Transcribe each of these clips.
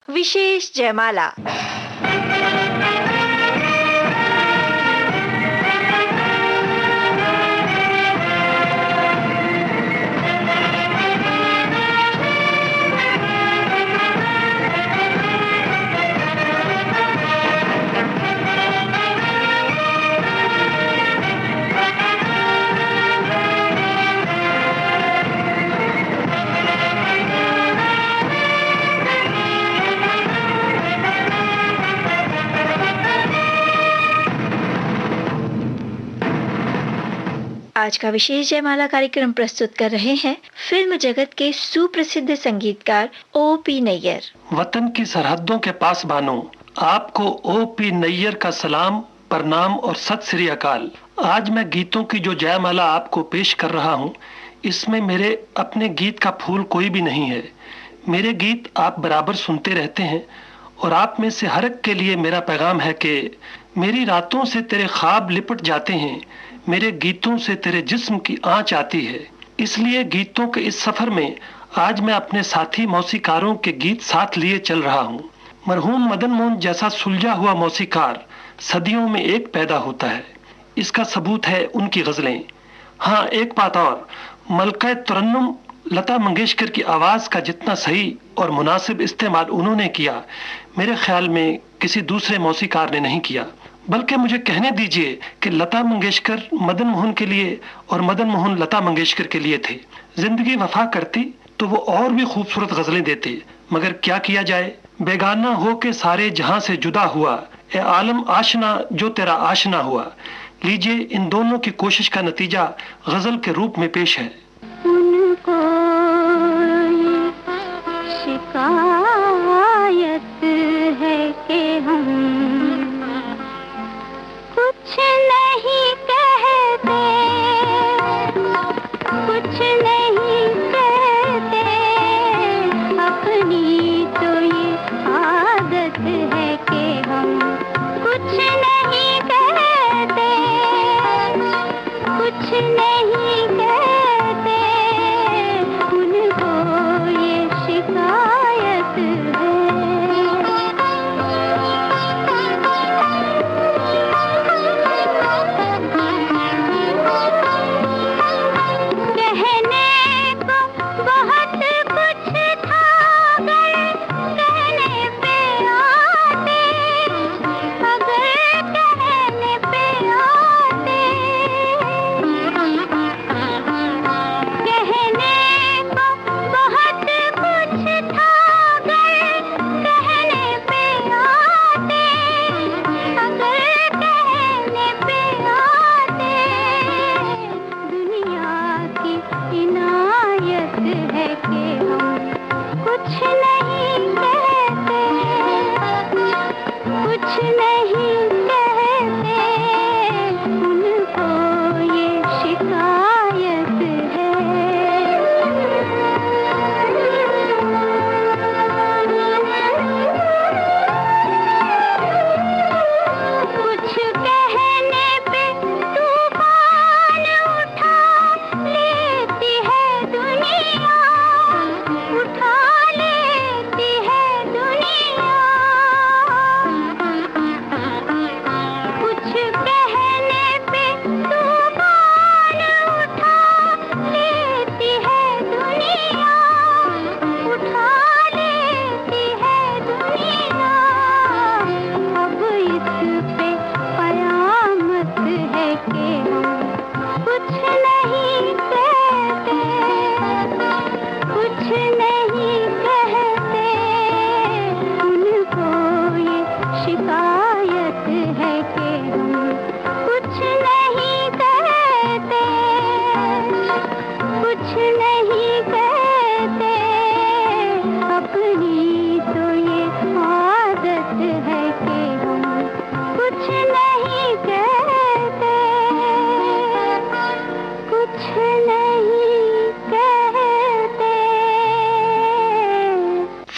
विशेष जयमाला। आज का विशेष जयमाला कार्यक्रम प्रस्तुत कर रहे हैं फिल्म जगत के सुप्रसिद्ध संगीतकार O.P. नैयर। वतन की सरहदों के पास बानो, आपको O.P. नैयर का सलाम, प्रणाम और सत श्री अकाल। आज मैं गीतों की जो जयमाला आपको पेश कर रहा हूँ, इसमें मेरे अपने गीत का फूल कोई भी नहीं है। मेरे गीत आप बराबर सुनते रहते हैं और आप में से हर एक के लिए मेरा पैगाम है कि मेरी रातों से तेरे ख्वाब लिपट जाते हैं, मेरे गीतों से तेरे जिस्म की आँच आती है। इसलिए गीतों के इस सफर में आज मैं अपने साथी मौसीकारों के गीत साथ लिए चल रहा हूँ। मरहूम मदन मोहन जैसा सुलझा हुआ मौसीकार सदियों में एक पैदा होता है। इसका सबूत है उनकी गजलें। हाँ, एक बात और, मलका तरन्नुम लता मंगेशकर की आवाज का जितना सही और मुनासिब इस्तेमाल उन्होंने किया, मेरे ख्याल में किसी दूसरे मौसीकार ने नहीं किया। बल्कि मुझे कहने दीजिए कि लता मंगेशकर मदन मोहन के लिए और मदन मोहन लता मंगेशकर के लिए थे। जिंदगी वफा करती तो वो और भी खूबसूरत गजलें देते, मगर क्या किया जाए, बेगाना हो के सारे जहां से जुदा हुआ, ए आलम आशना जो तेरा आशना हुआ। लीजिए, इन दोनों की कोशिश का नतीजा गजल के रूप में पेश है। उनको शिकायत है कि हम कुछ नहीं कहते, कुछ नहीं कहते, अपनी तो ये आदत है कि हम कुछ नहीं कहते, कुछ नहीं कहते, उनको ये शिकायत है।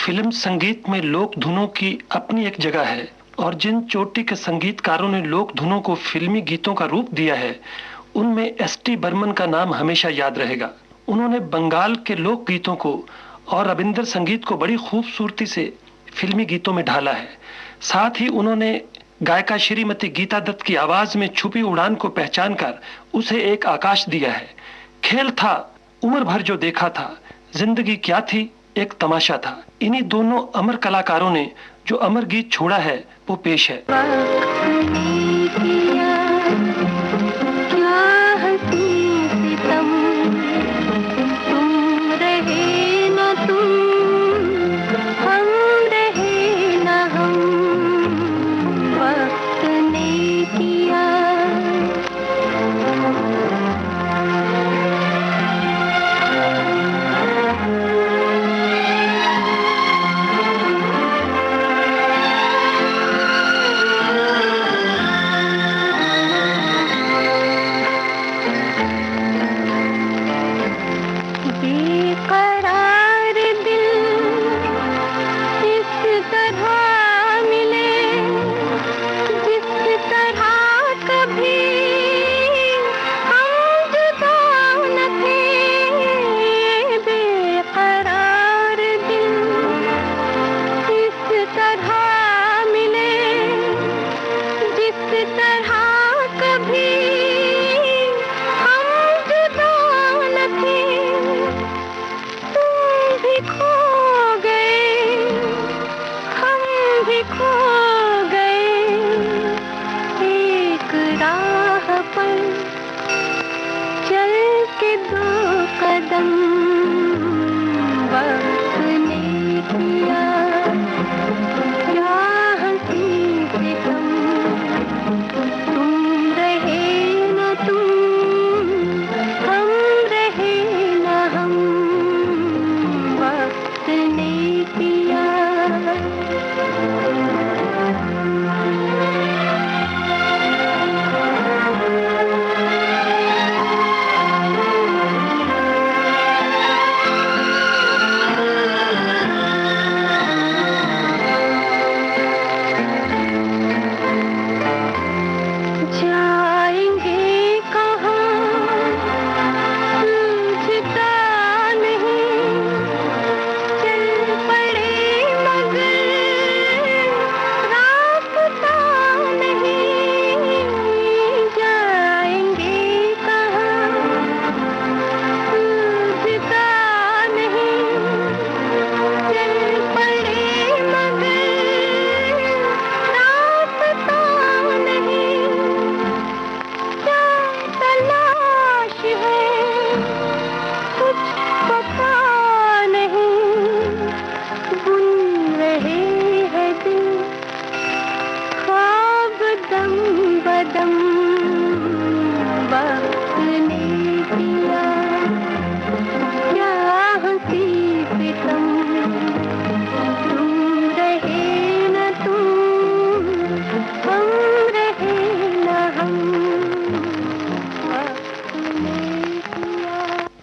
फिल्म संगीत में लोक धुनों की अपनी एक जगह है और जिन चोटी के संगीतकारों ने लोक धुनों को फिल्मी गीतों का रूप दिया है, उनमें एस.टी. बर्मन का नाम हमेशा याद रहेगा। उन्होंने बंगाल के लोक गीतों को और रविंद्र संगीत को बड़ी खूबसूरती से फिल्मी गीतों में ढाला है। साथ ही उन्होंने गायिका श्रीमती गीता दत्त की आवाज में छुपी उड़ान को पहचान कर उसे एक आकाश दिया है। खेल था उम्र भर जो देखा था, जिंदगी क्या थी एक तमाशा था। इन्हीं दोनों अमर कलाकारों ने जो अमर गीत छोड़ा है वो पेश है।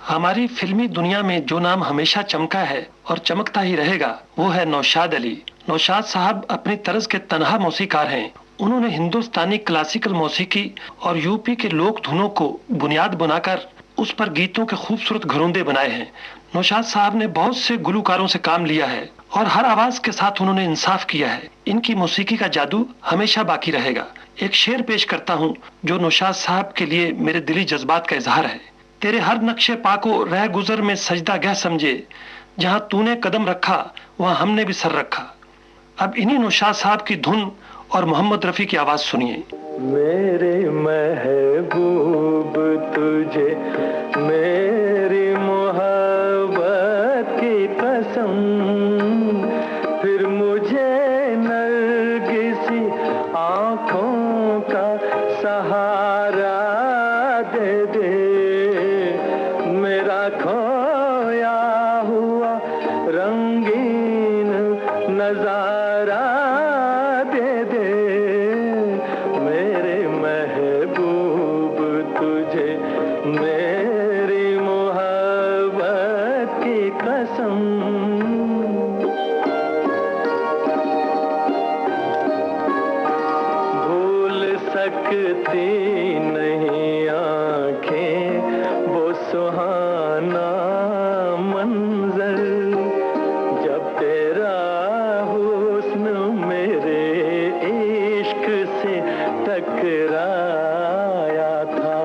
हमारी फिल्मी दुनिया में जो नाम हमेशा चमका है और चमकता ही रहेगा वो है नौशाद अली। नौशाद साहब अपनी तर्ज के तनहा मौसीकार हैं। उन्होंने हिंदुस्तानी क्लासिकल मौसीकी और यूपी के लोक धुनों को बुनियाद बनाकर उस पर गीतों के खूबसूरत घरोंदे बनाए हैं। नौशाद साहब ने बहुत से गुलकारों से काम लिया है और हर आवाज के साथ उन्होंने इंसाफ किया है। इनकी मौसीकी का जादू हमेशा बाकी रहेगा। एक शेर पेश करता हूँ जो नौशाद साहब के लिए मेरे दिली जज्बात का इजहार है। तेरे हर नक्शे पा को रह गुजर में सजदा गह समझे, जहां तूने कदम रखा वहां हमने भी सर रखा। अब इन्हीं नौशाद साहब की धुन और मोहम्मद रफी की आवाज सुनिए। मेरे महबूब तुझे मेरी मोहब्बत की कसम, फिर मुझे नरगिसी आंखों का सहारा दे दे। मेरा खोया हुआ रंगीन नजारा दे दे। मेरे महबूब तुझे मेरी मोहब्बत की कसम। भूल सकती नहीं आंखें वो सुहाना मंजर, जब तेरा हुआ टकराया था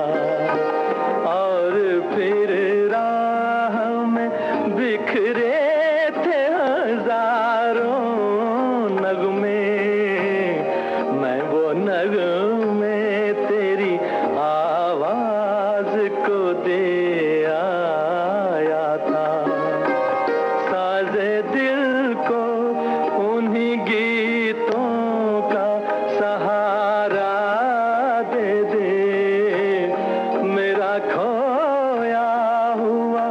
और फिर राह में बिखरे थे हजारों नगमे, मैं वो नगमे तेरी आवाज को दे आया था। साजे दिल को उन्हीं गीतों का सहारा दे दे, मेरा खोया हुआ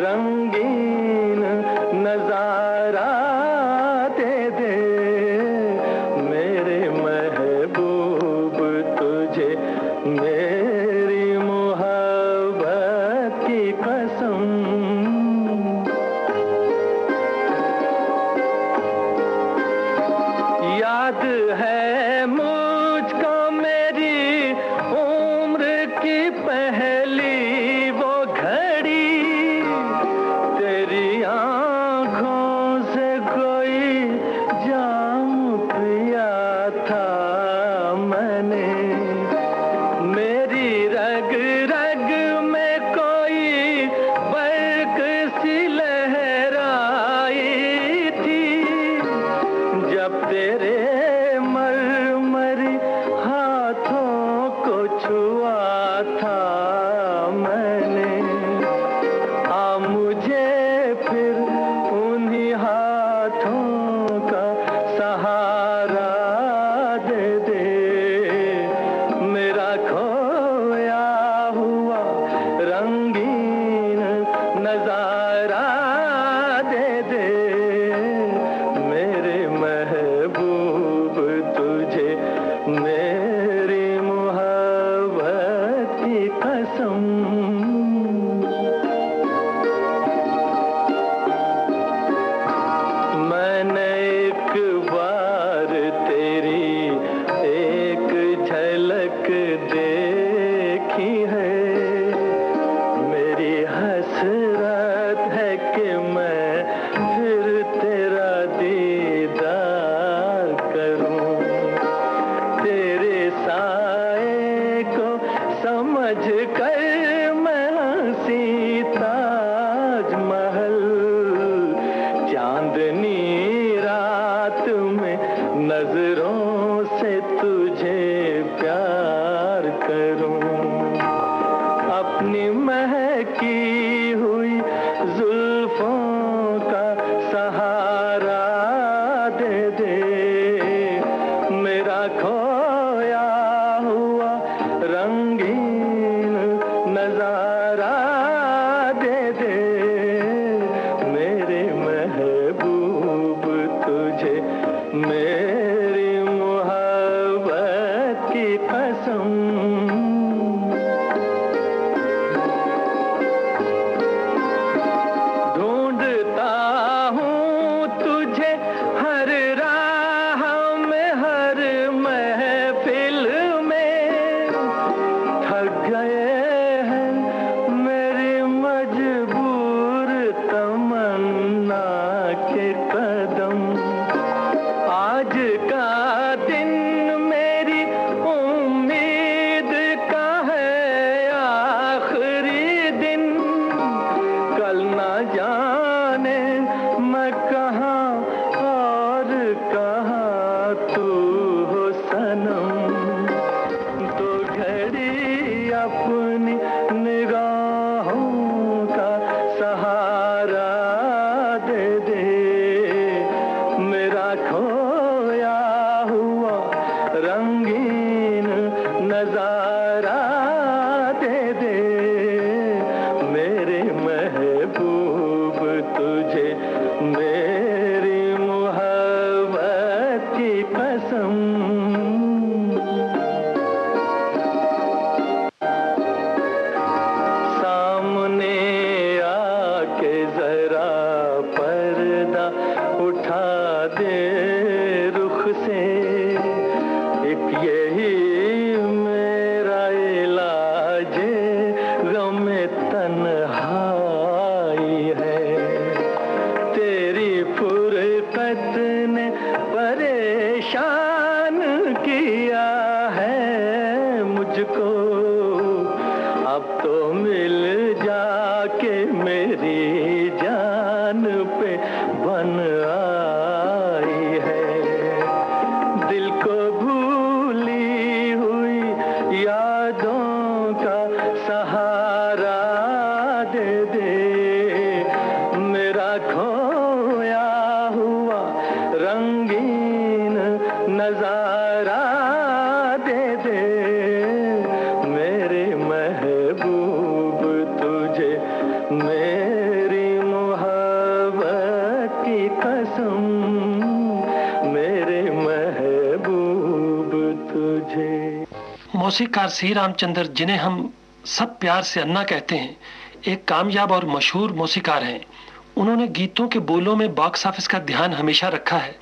रंगीन नजारा दे दे, मेरे महबूब तुझे मेरी मोहब्बत की कसम। याद है मुझको मेरी उम्र की पहली वो घड़ी, तेरी आंखों से कोई जाम पिया था मैंने, मेरी रग रग में कोई बर्क सी लहराई थी, जब तेरे मरमरी हाथों को छुआ था मैंने। आ मुझे फिर उन्हीं हाथों का सहारा दे दे, मेरा खोया हुआ रंगीन नजारा दे दे, मेरे महबूब तुझे मेरी मोहब्बत की कसम। मैंने एक बार तेरी एक झलक देखी है, मेरी हसरत है कि मैं फिर तेरा दीदार करूं, तेरे साए को समझ कर मैं हंसी ताजमहल, चांदनी रात में नजरों से तुझे प्यार करूं, अपनी महकी हुई जुल्फों का सहारा दे दे, मेरा खोया हुआ रंगीन नजारा दे दे, मेरे महबूब तुझे मेरी मोहब्बत की कसम। ढूंढता हूँ तुझे हर राह में हर महफिल में, थक गए हैं मेरी मजबूर तमन्ना के कदम, आज का दिन मेरी उम्मीद का है आखिरी दिन, कल ना जाने मैं कहाँ और कहाँ तू हो सनम, तो घड़ी अपनी निगाहों का सहारा दे दे, मेरा खोया हुआ रंगीन नजारा दे दे, मेरे महबूब तुझे मेरी मोहब्बत की कसम। सामने आके जरा पर्दा उठा दे रुख से, एक यही मेरा इलाज गमे तन्हाई है, तेरी फुरकत ने परेशान किया है मुझको अब तो मिल जाके मेरी जान पे बन आई है। दिल को भूली हुई यादों का सहारा दे दे, मेरा खोया हुआ रंगीन नजारा दे दे। मेरे महबूब तुझे मेरी मोहब्बत की कसम, मेरे महबूब तुझे। मौसीकार सी रामचंद्र, जिन्हें हम सब प्यार से अन्ना कहते हैं, एक कामयाब और मशहूर मौसीकार हैं। उन्होंने गीतों के बोलों में बॉक्स ऑफिस का ध्यान हमेशा रखा है,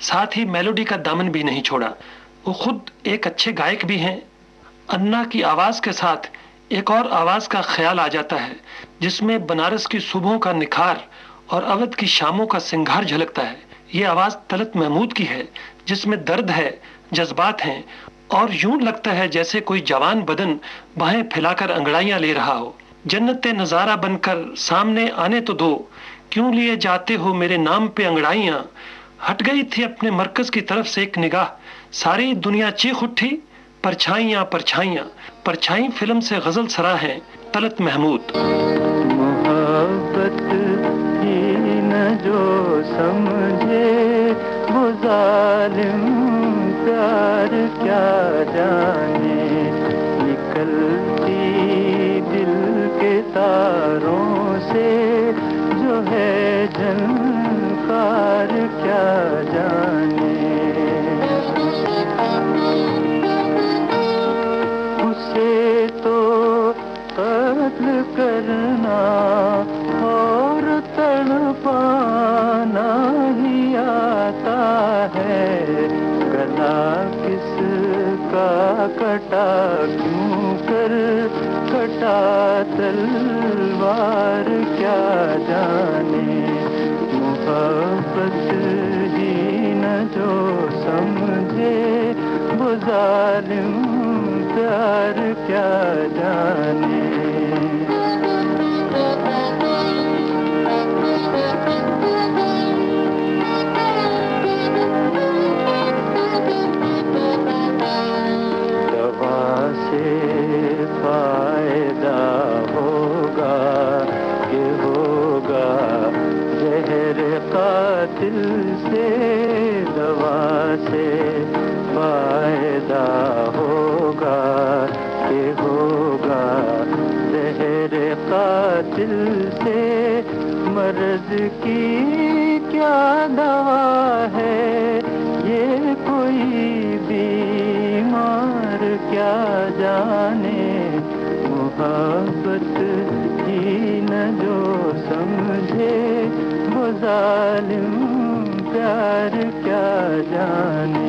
साथ ही मेलोडी का दामन भी नहीं छोड़ा। वो खुद एक अच्छे गायक भी हैं। अन्ना की आवाज के साथ एक और आवाज का ख्याल आ जाता है, जिसमें बनारस की सुबहों का निखार और अवध की शामों का सिंगार झलकता है। ये आवाज तलत महमूद की है, जिसमें दर्द है, जज्बात हैं और यूं लगता है जैसे कोई जवान बदन बाहें फैलाकर अंगड़ाइयां ले रहा हो। जन्नते नजारा बनकर सामने आने तो दो, क्यों लिए जाते हो मेरे नाम पे अंगड़ाइयां। हट गई थी अपने मरकज की तरफ से एक निगाह, सारी दुनिया चीख उठी, परछाइयां परछाइयां। परछाई फिल्म से गजल सरा है तलत महमूद। मोहब्बत ही न जो समझे वो जालिम प्यार क्या जाने, निकलती दिल के तारों से जो है झनकार क्या जाने। उसे तो कत्ल करना और तड़पाना ही आता है, गला किसका कटा क्यों कर कटा तलवार क्या जाने। मोहब्बत ही न जो समझे वो जालिम प्यार क्या जाने। दवा से फायदा होगा कि होगा जहर कातिल से, दवा से फायदा होगा कि होगा जहर कातिल से। मर्ज की क्या दवा है, ये कोई बीमार क्या जाने। मोहब्बत ही न जो समझे वो जालिम प्यार क्या जाने।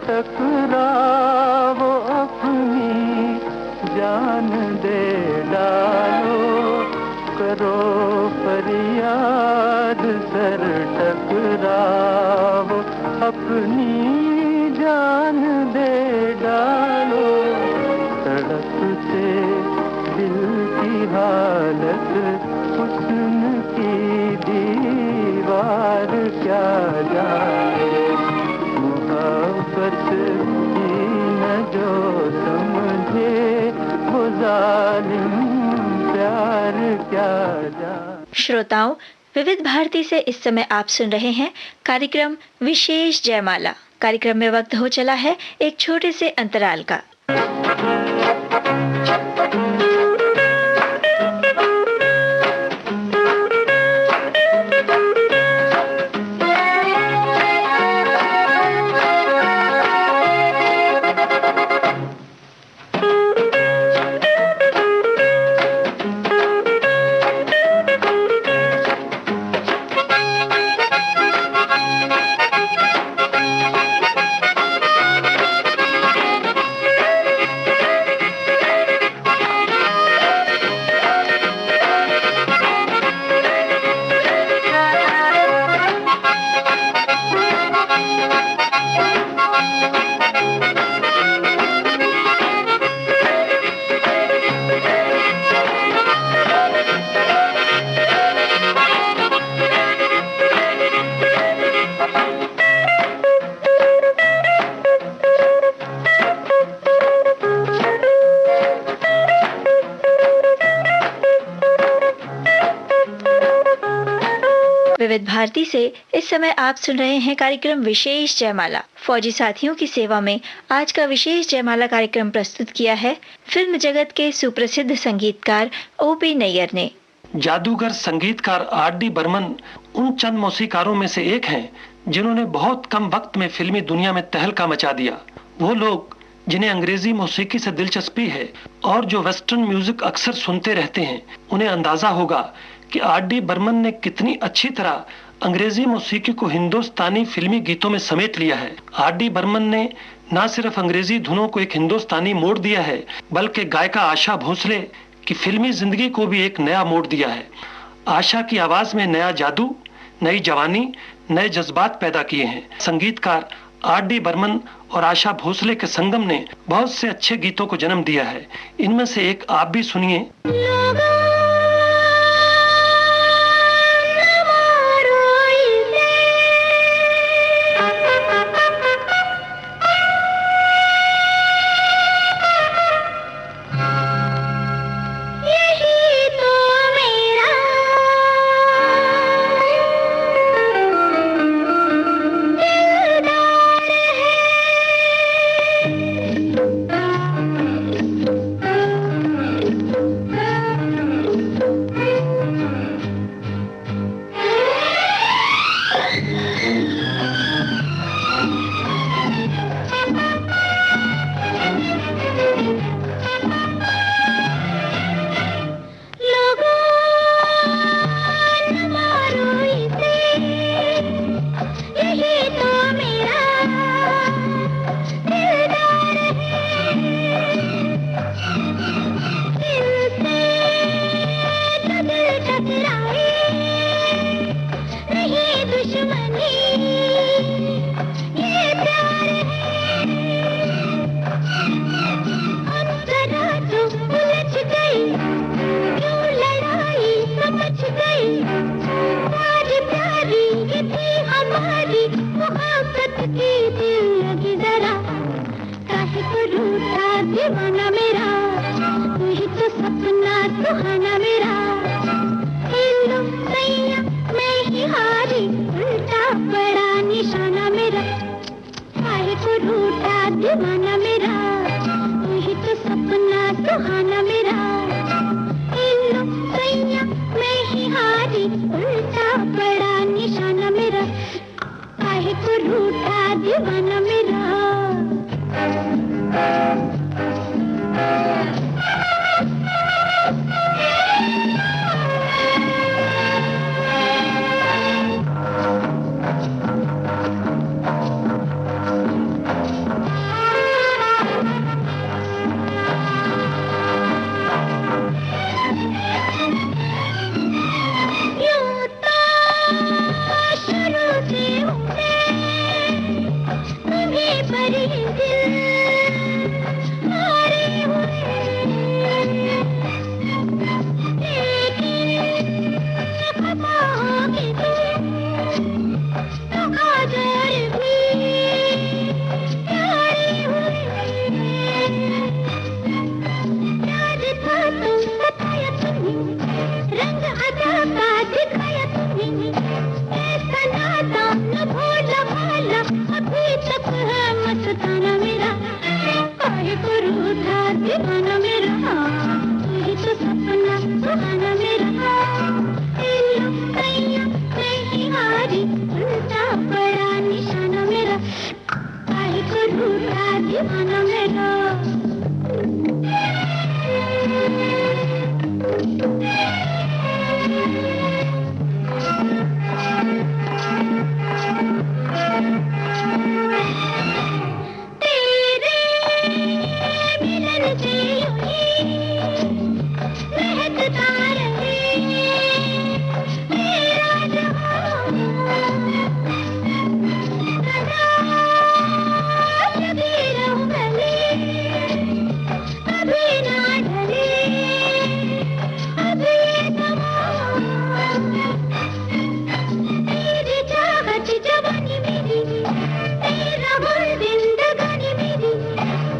टकराओ अपनी जान दे डालो, करो फरियाद सर टकराओ अपनी जान दे डालो। तड़पते दिल की हालत हुस्न की दीवार क्या जाने। मोहब्बत ही न जो समझे वो जालिम प्यार क्या जाने। श्रोताओं, विविध भारती से इस समय आप सुन रहे हैं कार्यक्रम विशेष जयमाला। कार्यक्रम में वक्त हो चला है एक छोटे से अंतराल का। विविध भारती से इस समय आप सुन रहे हैं कार्यक्रम विशेष जयमाला। फौजी साथियों की सेवा में आज का विशेष जयमाला कार्यक्रम प्रस्तुत किया है फिल्म जगत के सुप्रसिद्ध संगीतकार ओपी नैयर ने। जादूगर संगीतकार आर.डी. बर्मन उन चंद मौसीकारों में से एक हैं जिन्होंने बहुत कम वक्त में फिल्मी दुनिया में तहलका मचा दिया। वो लोग जिन्हें अंग्रेजी मौसीकी से दिलचस्पी है और जो वेस्टर्न म्यूजिक अक्सर सुनते रहते हैं, उन्हें अंदाजा होगा कि आर.डी. बर्मन ने कितनी अच्छी तरह अंग्रेजी मौसीकी को हिंदुस्तानी फिल्मी गीतों में समेट लिया है। आर.डी. बर्मन ने न सिर्फ अंग्रेजी धुनों को एक हिंदुस्तानी मोड़ दिया है, बल्कि गायिका आशा भोसले की फिल्मी जिंदगी को भी एक नया मोड़ दिया है। आशा की आवाज में नया जादू, नई जवानी, नए जज्बात पैदा किए हैं। संगीतकार आर.डी. बर्मन और आशा भोसले के संगम ने बहुत से अच्छे गीतों को जन्म दिया है। इनमें से एक आप भी सुनिए।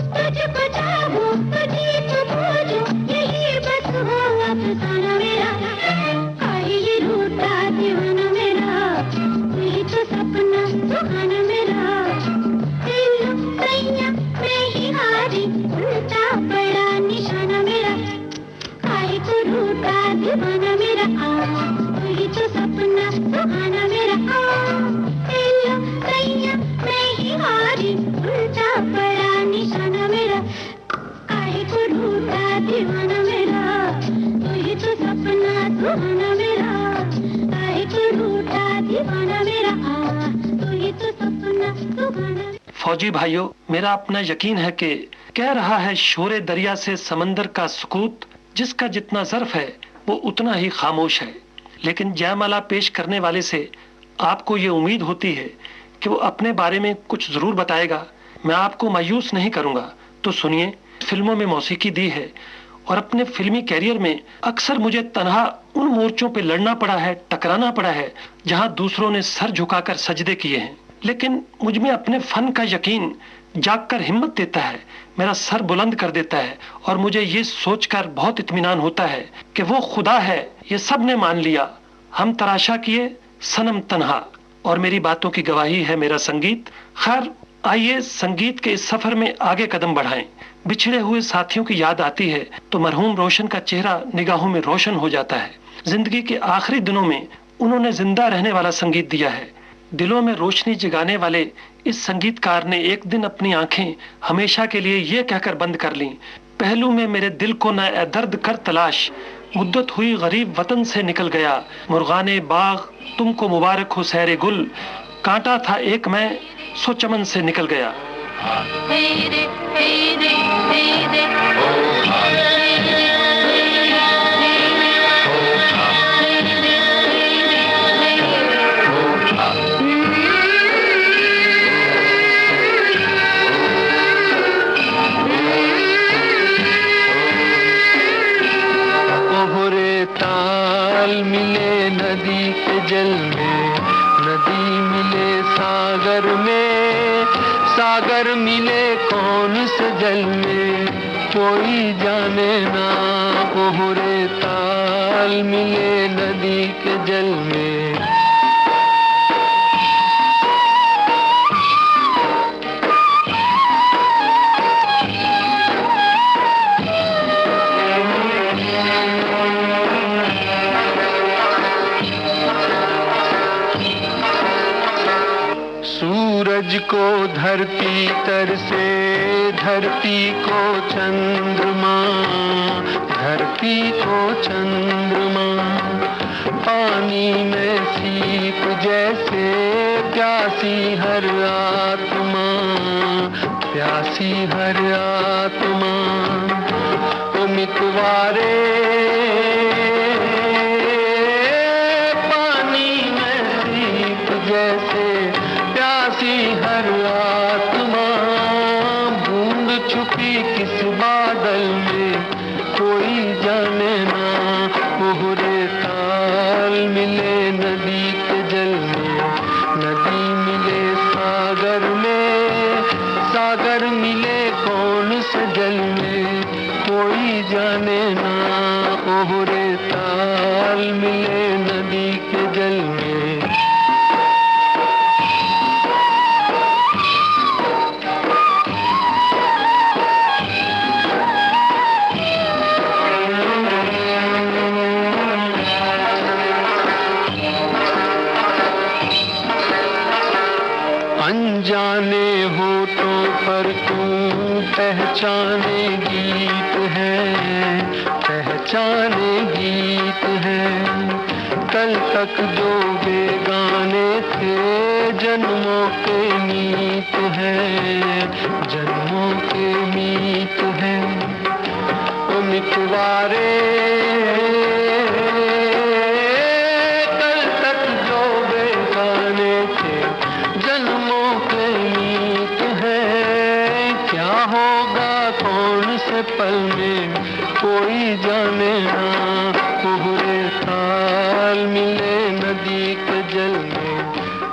तुझको चाहूं तुझे दीवाना मेरा, तू ही तो सपना सुहाना मेरा, काहे को रूठा दीवाना मेरा, तू ही तो सपना सुहाना। फौजी भाइयों, मेरा अपना यकीन है कि कह रहा है शोरे दरिया से समंदर का सुकूत, जिसका जितना ज़र्फ है वो उतना ही खामोश है। लेकिन जयमाला पेश करने वाले से आपको ये उम्मीद होती है कि वो अपने बारे में कुछ जरूर बताएगा। मैं आपको मायूस नहीं करूंगा, तो सुनिए। फिल्मों में मौसीकी दी है और अपने फिल्मी कैरियर में अक्सर मुझे तन्हा उन मोर्चों पे लड़ना पड़ा है, टकराना पड़ा है जहां दूसरों ने सर झुकाकर सजदे किए हैं। लेकिन मुझ में अपने फन का यकीन जागकर हिम्मत देता है, मेरा सर बुलंद कर देता है और मुझे ये सोचकर बहुत इत्मीनान होता है कि वो खुदा है, ये सब ने मान लिया। हम तराशा किए सनम तन्हा, और मेरी बातों की गवाही है मेरा संगीत। खैर, आइए संगीत के इस सफर में आगे कदम बढ़ाएं। बिछड़े हुए साथियों की याद आती है तो मरहूम रोशन का चेहरा निगाहों में रोशन हो जाता है। जिंदगी के आखिरी दिनों में उन्होंने जिंदा रहने वाला संगीत दिया है। दिलों में रोशनी जगाने वाले इस संगीतकार ने एक दिन अपनी आंखें हमेशा के लिए ये कहकर बंद कर लीं, पहलू में मेरे दिल को न ए दर्द कर तलाश, मुद्दत हुई गरीब वतन से निकल गया, मुर्गाने बाग तुमको मुबारक हो सैरे गुल, कांटा था एक मैं सो चमन से निकल गया। ताल मिले नदी के जल में, नदी मिले सागर में, सागर मिले कौन से जल में, कोई जाने ना। ओहरे ताल मिले नदी के जल में। सूरज को धरती तर से, धरती को चंद्रमा, धरती को चंद्रमा, पानी में सीप जैसे प्यासी हर आत्मा, प्यासी हर आत्मा। ओ मितवारे पानी में सीप जैसे प्यासी हर आत्मा, बूंद छुपी किस बादल में, कोई जाने ना। ओहरे ताल मिले नदी के जल में, नदी मिले सागर में, सागर मिले कौन से जल में, कोई जाने ना। ओहरे ताल मिले नदी के जल में। अनजाने होठों पर तू पहचाने गीत है, पहचाने गीत है। कल तक जो बेगाने थे जन्मों के मीत है, जन्मों के मीत है। ओ मितवारे कल तक जो बेगाने थे जन्मों के मीत है। क्या होगा कौन से पल में, कोई जाने ना। ओहरे ताल मिले नदी के जल में,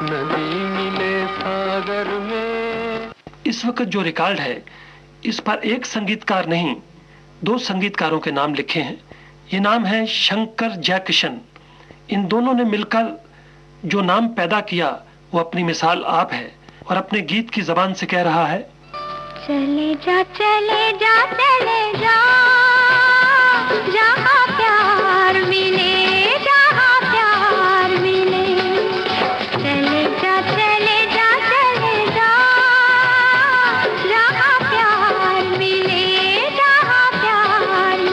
नदी मिले सागर में। इस वक्त जो रिकॉर्ड है इस पर एक संगीतकार नहीं, दो संगीतकारों के नाम लिखे हैं। ये नाम है शंकर जयकिशन। इन दोनों ने मिलकर जो नाम पैदा किया वो अपनी मिसाल आप है और अपने गीत की जबान से कह रहा है, चले जा चले जा चले जा, जहाँ प्यार मिले, जहाँ प्यार मिले। चले जा चले जा चले जा, जहाँ प्यार मिले, जहाँ प्यार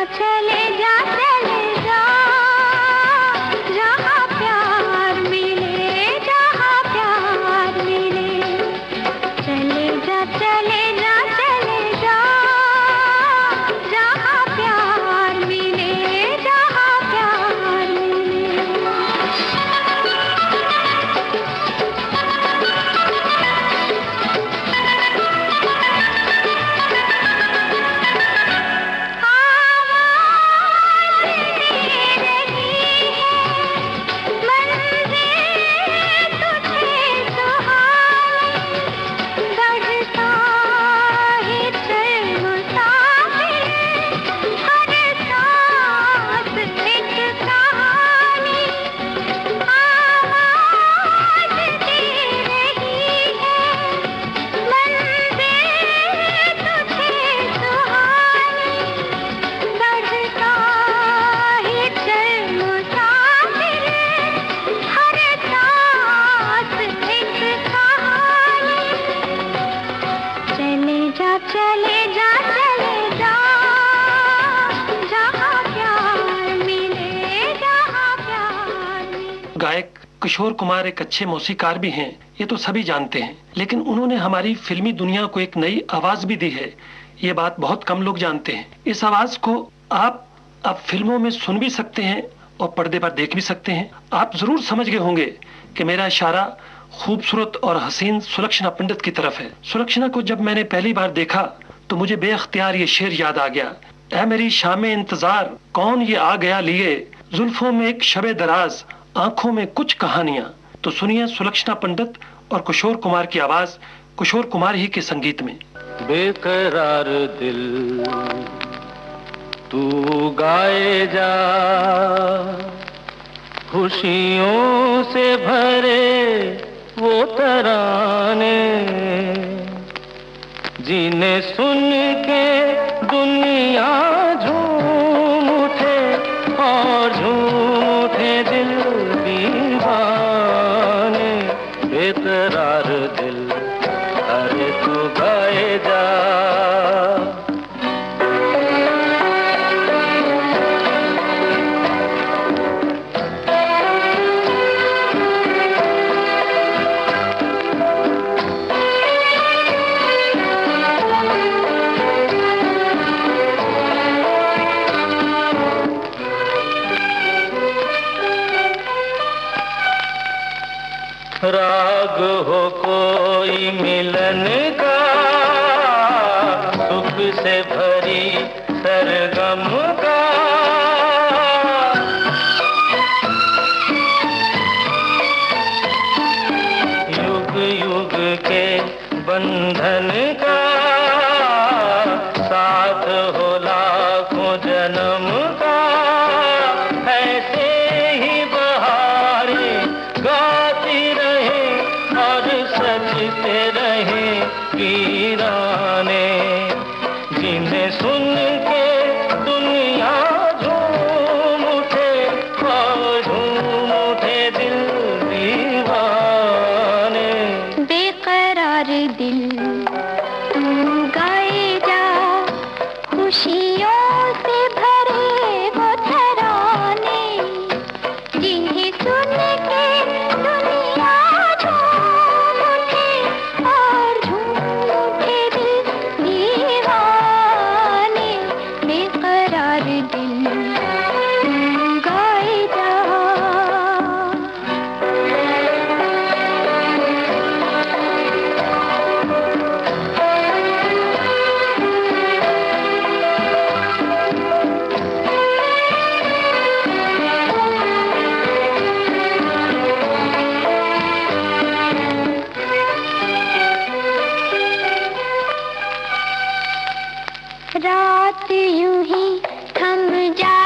चले जा जहाँ प्यार मिले, जहाँ प्यार मिले। चले जा जहाँ प्यार मिले, जहाँ प्यार मिले। गायक किशोर कुमार एक अच्छे मौसीकार भी हैं, ये तो सभी जानते हैं, लेकिन उन्होंने हमारी फिल्मी दुनिया को एक नई आवाज भी दी है। ये बात बहुत कम लोग जानते हैं। इस आवाज को आप अब फिल्मों में सुन भी सकते हैं और पर्दे पर देख भी सकते हैं। आप जरूर समझ गए होंगे कि मेरा इशारा खूबसूरत और हसीन सुलक्षणा पंडित की तरफ है। सुलक्षणा को जब मैंने पहली बार देखा तो मुझे बेअख्तियार ये शेर याद आ गया, ऐ मेरी शामे इंतजार कौन ये आ गया लिए, जुल्फों में एक शबे दराज आंखों में कुछ कहानियां। तो सुनिए सुलक्षणा पंडित और किशोर कुमार की आवाज, किशोर कुमार ही के संगीत में। बेकरार दिल तू गाए जा, खुशियों से भरे वो तराने, जिन्हें सुन के दुनिया झूम उठे और झूम उठे दिल दीवाने। बेकरार दिल अरे तू गाए जा। राग हो कोई मिलन का, सुख से भरी सरगम का, युग युग के बंधन का, साथ हो लाखों जन्म का। ऐसे ही बहारें गाती रहे और सजते रहे वीराने, जिन्हें सुन के दुनिया झूम उठे और झूम उठे दिल दीवाने। बेकरार दिल तू गाए जा, खुशियों से भरे वो तराने, जिन्हें सुन के दुनिया झूम उठे और झूम उठे दिल दीवाने। बेकरार दिल तू गाए जा। रात यूं ही थम जा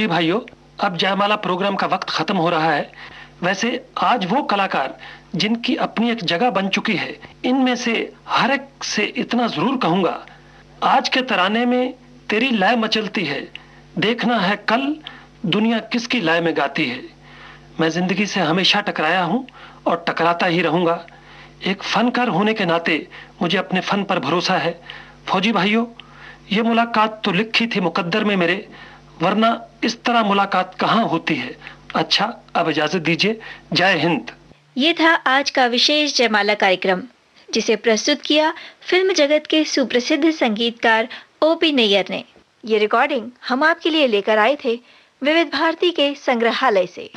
फौजी भाइयों, अब जयमाला प्रोग्राम का वक्त खत्म हो रहा है। वैसे आज वो कलाकार जिनकी अपनी एक जगह बन चुकी है, इनमें से हर एक से इतना जरूर कहूंगा, आज के तराने में तेरी लय मचलती है, देखना है कल दुनिया किसकी लय में गाती है। मैं जिंदगी से हमेशा टकराया हूं और टकराता ही रहूंगा। एक फनकार होने के नाते मुझे अपने फन पर भरोसा है। फौजी भाइयों, ये मुलाकात तो लिखी थी मुकद्दर में मेरे, वरना इस तरह मुलाकात कहाँ होती है। अच्छा, अब इजाजत दीजिए। जय हिंद। ये था आज का विशेष जयमाला कार्यक्रम, जिसे प्रस्तुत किया फिल्म जगत के सुप्रसिद्ध संगीतकार ओपी नैयर ने। ये रिकॉर्डिंग हम आपके लिए लेकर आए थे विविध भारती के संग्रहालय से।